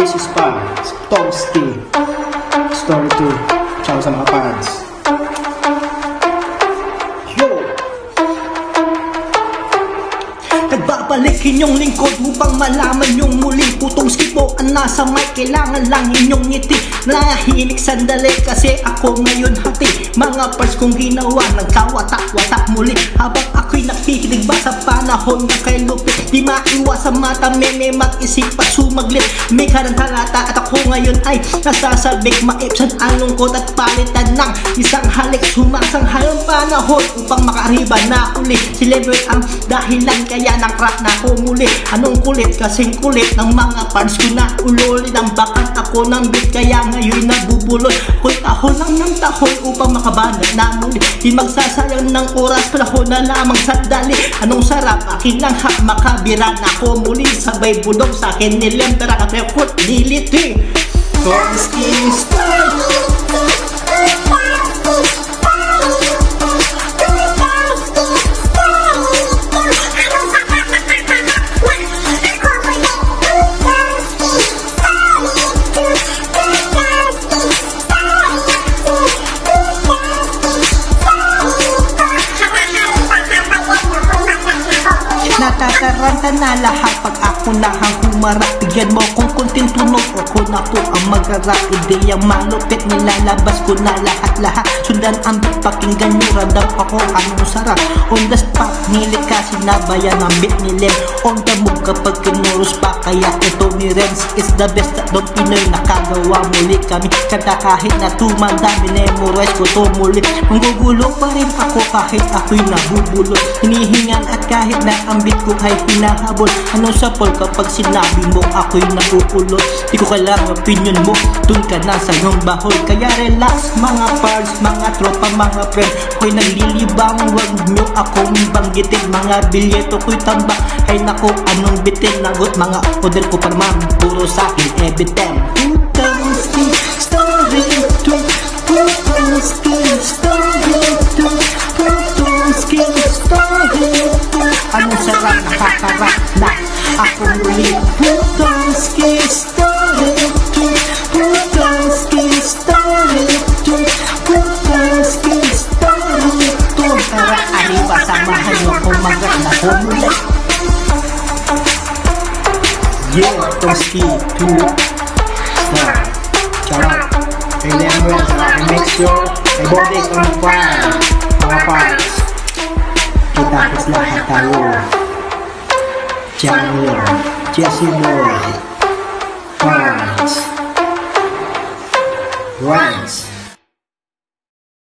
This is Pards, Tomski, Story 2, ciao sa mga Pards. Yo! Nagbabalik inyong lingkod upang malaman yung muli. Putong skipo ang nasa mic, kailangan lang inyong ngiti. Nahihinig sandali kasi ako ngayon hati. Mga parts kong ginawa, nagkawatak-watak muli. Habang ako'y nakikinig ba sa panahon na kay lupit. Di maiwas sa mata, may mag-isip at sumaglit. May karantalata at ako ngayon ay nasasabik. Maipsan ang lungkot at palitan ng isang halik. Sumasanghay ang panahon upang makariba na uli. Celebrate ang dahilan kaya ng crack na ako muli. Anong kulit kasing kulit ng mga parts ko na ululid. Ang bakat ako ng beat kaya ngayon nabubulol. Kung tahol lang ng tahol upang makabanat na muli. Di magsasayang ng oras, panahon na lamang sandali. Anong sarap akin lang hak makabira na ako muli. Sabay bulong sa akin nilim tara kapekot diliti. Tomski style. Natataranta na lahat pag ako na ang humarap. Bigyan mo kung konting tunog, ako na po ang mag-rap. Ideyang malupit, nilalabas ko na lahat-lahat. Sundan ang beat, pakinggan nyo, radang ako anong sarap. On the spot, nilik kasi nabayan ang beat ni Lem. On the move kapag kinurus pa, kaya ito ni Renz is the best. Doon Pinoy nakagawa muli kami. Kanta kahit na tumanda, minemorize ko to muli. Manggugulo pa rin ako kahit ako'y nabubulol. Hinihingan at kahit na ang beat ko ay hinahabol. Anong sapol kapag sinabi mo ako'y nauulot. Di ko kailangan opinion mo, dun ka na sa iyong bahol. Kaya relax mga pards, mga tropa, mga friends. Ako'y naglilibang, wag nyo akong banggitin. Mga bilyeto ko'y tambak, ay nako anong bitin. Nagot mga order ko parman, puro sa'kin ebitem. Tomski story 2, Tomski story 2, Tomski story 2. Anong sarap nakakarap na ako muli. Tomski story 2, Tomski story 2, Tomski story 2. Tara arriba, samahan nyo kumagat na ko muli. Yeah, Tomski 2 Star. Shout out kay Lemon sa aking mixture, kay Body on fire. Mga parts, kita lahat tayo. Janyo, Jesse Boy, Pards, Rance.